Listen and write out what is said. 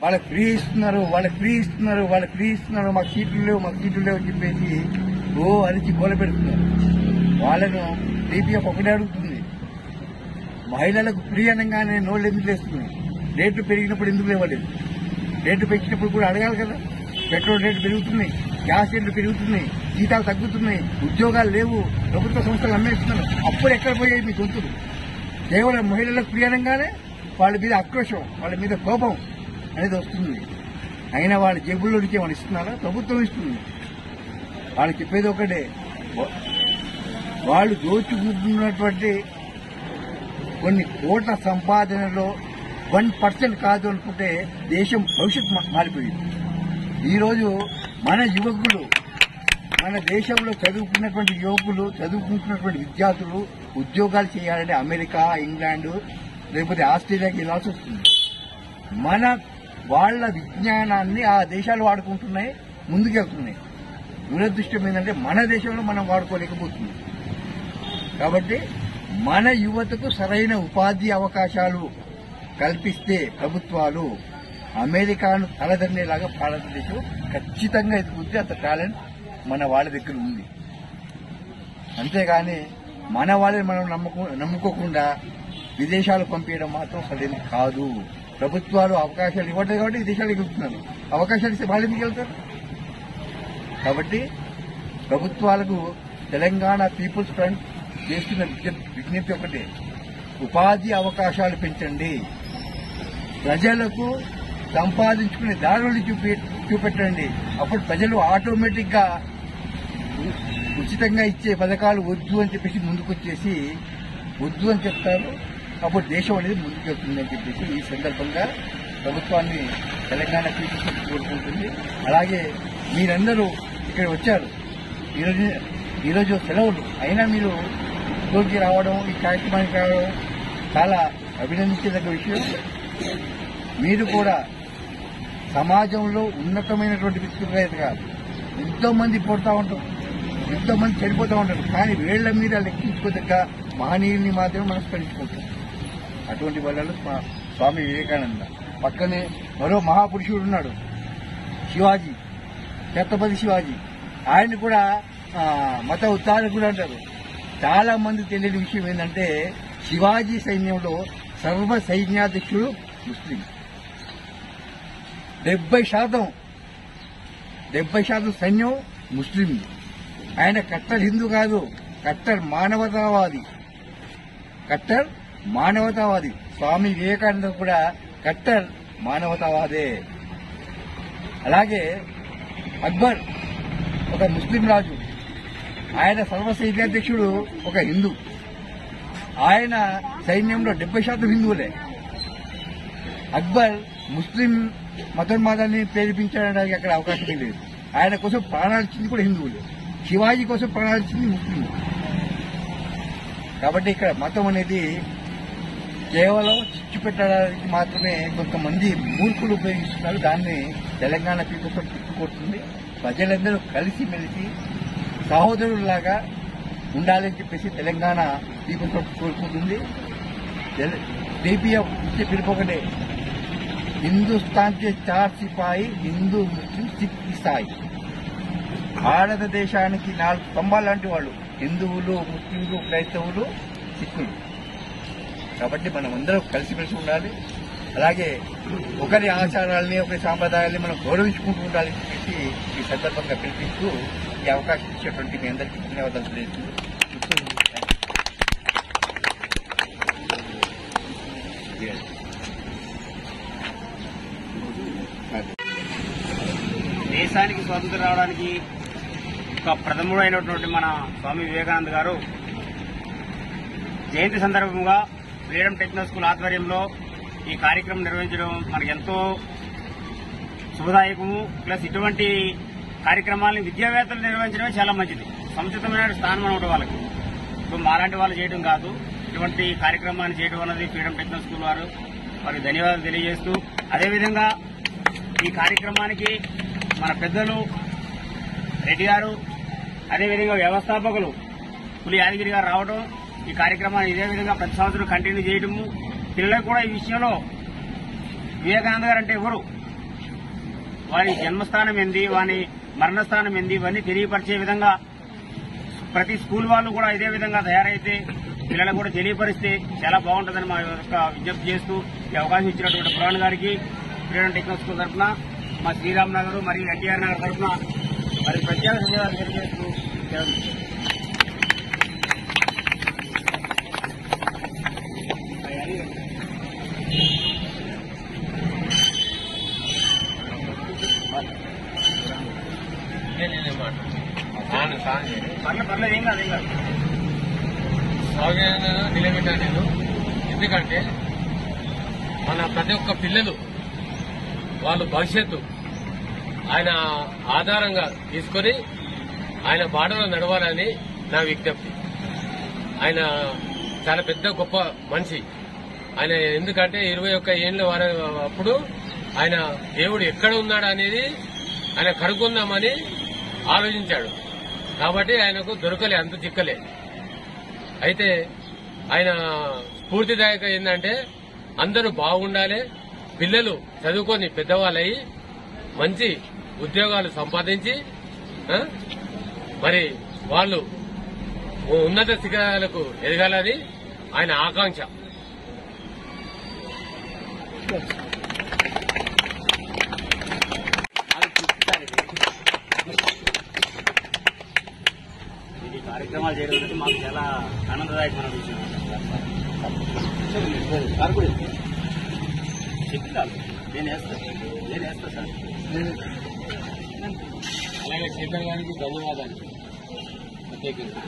వాళ్ళకి ఫ్రీ ఇస్తున్నారు, మాకు సీట్లు లేవు అని చెప్పేసి అరిచి గోల పెడుతున్నారు. వాళ్ళను టీపీఎఫ్ ఒకటే అడుగుతుంది, మహిళలకు ఫ్రీ అనగానే నోళ్ళు ఎందుకు లేస్తుంది? రేట్లు పెరిగినప్పుడు ఎందుకు లేవలేదు? రేట్లు పెంచినప్పుడు కూడా అడగాలి కదా. పెట్రోల్ రేట్లు పెరుగుతున్నాయి, గ్యాస్ రేట్లు పెరుగుతున్నాయి, జీతాలు తగ్గుతున్నాయి, ఉద్యోగాలు లేవు, ప్రభుత్వ సంస్థలు అమ్మేస్తున్నారు. అప్పుడు ఎక్కడ పోయాయి మీ గొంతులు? కేవలం మహిళలకు ఫ్రీ అనగానే వాళ్ళ మీద ఆక్రోశం, వాళ్ళ మీద కోపం అనేది వస్తుంది. అయినా వాళ్ళ జేబుల్లో నుంచి ఏమైనా ఇస్తున్నారా? ప్రభుత్వం ఇస్తుంది. వాళ్ళు చెప్పేది ఒకటే, వాళ్ళు దోచుకుంటున్నటువంటి కొన్ని కోట్ల సంపాదనలో 1% కాదు అనుకుంటే దేశం భవిష్యత్ మారిపోయింది. ఈరోజు మన యువకులు, మన దేశంలో చదువుకున్నటువంటి యువకులు, చదువుకుంటున్నటువంటి విద్యార్థులు ఉద్యోగాలు చేయాలంటే అమెరికా, ఇంగ్లాండ్ లేకపోతే ఆస్ట్రేలియాకి వెళ్లాల్సి వస్తుంది. వాళ్ళ విజ్ఞానాన్ని ఆ దేశాలు వాడుకుంటున్నాయి, ముందుకెళ్తున్నాయి. దురదృష్టం ఏంటంటే మన దేశంలో మనం వాడుకోలేకపోతున్నాం. కాబట్టి మన యువతకు సరైన ఉపాధి అవకాశాలు కల్పిస్తే ప్రభుత్వాలు అమెరికాను తలదన్నేలాగా భారతదేశం ఖచ్చితంగా ఎదుగుద్ది. అంత టాలెంట్ మన వాళ్ళ దగ్గర ఉంది. అంతేగాని మన వాళ్ళని మనం నమ్ముకోకుండా విదేశాలు పంపించడం మాత్రం సరైనది కాదు. ప్రభుత్వాలు అవకాశాలు ఇవ్వట్లేదు కాబట్టి విదేశాలు ఎగురుతున్నారు. అవకాశాలు ఇస్తే వాళ్ళు ఎందుకు వెళ్తారు? కాబట్టి ప్రభుత్వాలకు తెలంగాణ పీపుల్స్ ఫ్రంట్ చేస్తున్న విజ్ఞప్తి ఒకటే, ఉపాధి అవకాశాలు పెంచండి, ప్రజలకు సంపాదించుకునే దారులు చూపెట్టండి. అప్పుడు ప్రజలు ఆటోమేటిక్ గా ఉచితంగా ఇచ్చే పథకాలు వద్దు అని చెప్పేసి ముందుకొచ్చేసి వద్దు అని చెప్తారు. అప్పుడు దేశం అనేది ముందుకెళ్తుందని చెప్పేసి ఈ సందర్భంగా ప్రభుత్వాన్ని తెలంగాణ పీపుల్స్ కోరుకుంటుంది. అలాగే మీరందరూ ఇక్కడ వచ్చారు, ఈరోజు సెలవులు అయినా మీరు ఇంట్లోకి రావడం, ఈ కార్యక్రమానికి రావడం చాలా అభినందించదగ్గ విషయం. మీరు కూడా సమాజంలో ఉన్నతమైనటువంటి వ్యక్తులుగా ఎదగాలి. ఎంతో మంది పుడతా ఉంటారు, ఎంతో మంది చనిపోతూ ఉంటారు, కానీ వేళ్ల మీద లెక్కించుకోదగ్గ మహనీయుల్ని మాత్రమే మనం స్మరించుకుంటాం. అటువంటి వాళ్ళలో స్వామి వివేకానంద. పక్కనే మరో మహాపురుషుడు ఉన్నాడు, శివాజీ, ఛత్రపతి శివాజీ. ఆయన కూడా మత ఉద్ధారకుడు అంటారు. చాలా మంది తెలియని విషయం ఏంటంటే శివాజీ సైన్యంలో సర్వ సైన్యాధ్యక్షుడు ముస్లిం. 70% సైన్యం ముస్లిం. ఆయన కట్టర్ హిందూ కాదు, కట్టర్ మానవతావాది. స్వామి వివేకానంద కూడా కట్టర్ మానవతావాదే. అలాగే అక్బర్ ఒక ముస్లిం రాజు, ఆయన సర్వసైన్యాధ్యక్షుడు ఒక హిందూ. ఆయన సైన్యంలో 70% హిందువులే. అక్బర్ ముస్లిం మతోన్మాదాన్ని ప్రేరేపించడానికి అక్కడ అవకాశమే లేదు. ఆయన కోసం ప్రాణాలు ఇచ్చింది కూడా హిందువులే. శివాజీ కోసం ప్రాణాలు ఇచ్చింది ముస్లింలు. కాబట్టి ఇక్కడ మతం అనేది కేవలం చిచ్చు పెట్టడానికి మాత్రమే కొంతమంది మూర్ఖులు ఉపయోగిస్తున్నారు. దాన్ని తెలంగాణ పీపుల్స్ తిప్పుకొడుతుంది. ప్రజలందరూ కలిసిమెలిసి సహోదరులాగా ఉండాలని చెప్పేసి తెలంగాణ పీపుల్స్ కోరుకుంటుంది. టీపీఎఫ్ ఇచ్చే పిలుపు ఒకటే, హిందుస్థాన్ కే 4 సిపాయి, హిందూ, ముస్లిం, సిక్, ఇసాయి. భారతదేశానికి 4 స్తంభాలు లాంటి వాళ్ళు హిందువులు, ముస్లింలు, క్రైస్తవులు, సిక్కులు. కాబట్టి మనం అందరం కలిసిమెలిసి ఉండాలి. అలాగే ఒకరి ఆచారాలని, ఒకరి సాంప్రదాయాల్ని మనం గౌరవించుకుంటూ ఉండాలని చెప్పేసి ఈ సందర్భంగా పిలిపిస్తూ ఈ అవకాశం ఇచ్చేటువంటి మీ అందరికీ ధన్యవాదాలు తెలియజేస్తుంది. దేశానికి స్వాతంత్రం రావడానికి ఒక ప్రథముడు అయినటువంటి మన స్వామి వివేకానంద గారు జయంతి సందర్భంగా ఫ్రీడమ్ టెక్నో స్కూల్ ఆధ్వర్యంలో ఈ కార్యక్రమం నిర్వహించడం మనకు ఎంతో శుభదాయకము. ప్లస్ ఇటువంటి కార్యక్రమాలను విద్యావేత్తలు నిర్వహించడమే చాలా మంచిది. సముచితమైన స్థానం అనమాట వాళ్ళకి. ఇప్పుడు మాలాంటి వాళ్ళు చేయడం కాదు, ఇటువంటి కార్యక్రమాన్ని చేయడం అన్నది ఫ్రీడమ్ టెక్నో స్కూల్ వారికి ధన్యవాదాలు తెలియజేస్తూ, అదేవిధంగా ఈ కార్యక్రమానికి మన పెద్దలు రెడ్డి గారు, అదేవిధంగా వ్యవస్థాపకులు పులి యాదగిరి గారు రావడం, ఈ కార్యక్రమాన్ని ఇదే విధంగా ప్రతి సంవత్సరం కంటిన్యూ చేయడము, పిల్లలకు కూడా ఈ విషయంలో వివేకానంద గారు అంటే ఎవరు, వారి జన్మస్థానం ఏంది, వారి మరణస్థానం ఏంది, ఇవన్నీ తెలియపరిచే విధంగా ప్రతి స్కూల్ వాళ్ళు కూడా ఇదే విధంగా తయారైతే పిల్లలకు కూడా తెలియపరిస్తే చాలా బాగుంటుందని మా యొక్క విజ్ఞప్తి చేస్తూ ఈ అవకాశం ఇచ్చినటువంటి పురాణ్ గారికి ఫ్రీడమ్ టెక్నికల్ స్కూల్ తరఫున, మా శ్రీరామ్ నగర్ మరియు ఎన్టీఆర్ నగర్ తరఫున మరి ప్రత్యేక ధన్యవాదాలు తెలియజేస్తూ పర్లేదు ఏం కాదు నిలబెట్టాను నేను. ఎందుకంటే మన ప్రతి ఒక్క పిల్లలు వాళ్ళ భవిష్యత్తు ఆయన ఆధారంగా తీసుకొని ఆయన బాటలో నడవాలని నా విజ్ఞప్తి. ఆయన చాలా పెద్ద గొప్ప మనిషి ఆయన. ఎందుకంటే 21 ఏళ్ల అప్పుడు ఆయన దేవుడు ఎక్కడ ఉన్నాడు అనేది ఆయన కనుక్కుందామని ఆలోచించాడు. కాబట్టి ఆయనకు దొరకలే, అంత చిక్కలే. అయితే ఆయన స్ఫూర్తిదాయక ఏంటంటే అందరూ బాగుండాలి, పిల్లలు చదువుకొని పెద్దవాళ్ళయి మంచి ఉద్యోగాలు సంపాదించి మరి వాళ్ళు ఉన్నత శిఖరాలకు ఎదగాలని ఆయన ఆకాంక్ష. ఈ కార్యక్రమాలు చేయడం మాకు చాలా ఆనందదాయకమైన విషయం. చెప్తాను, నేను వేస్తా సార్. అలాగే సీతం గారికి ధన్యవాదాలు ప్రత్యేకంగా.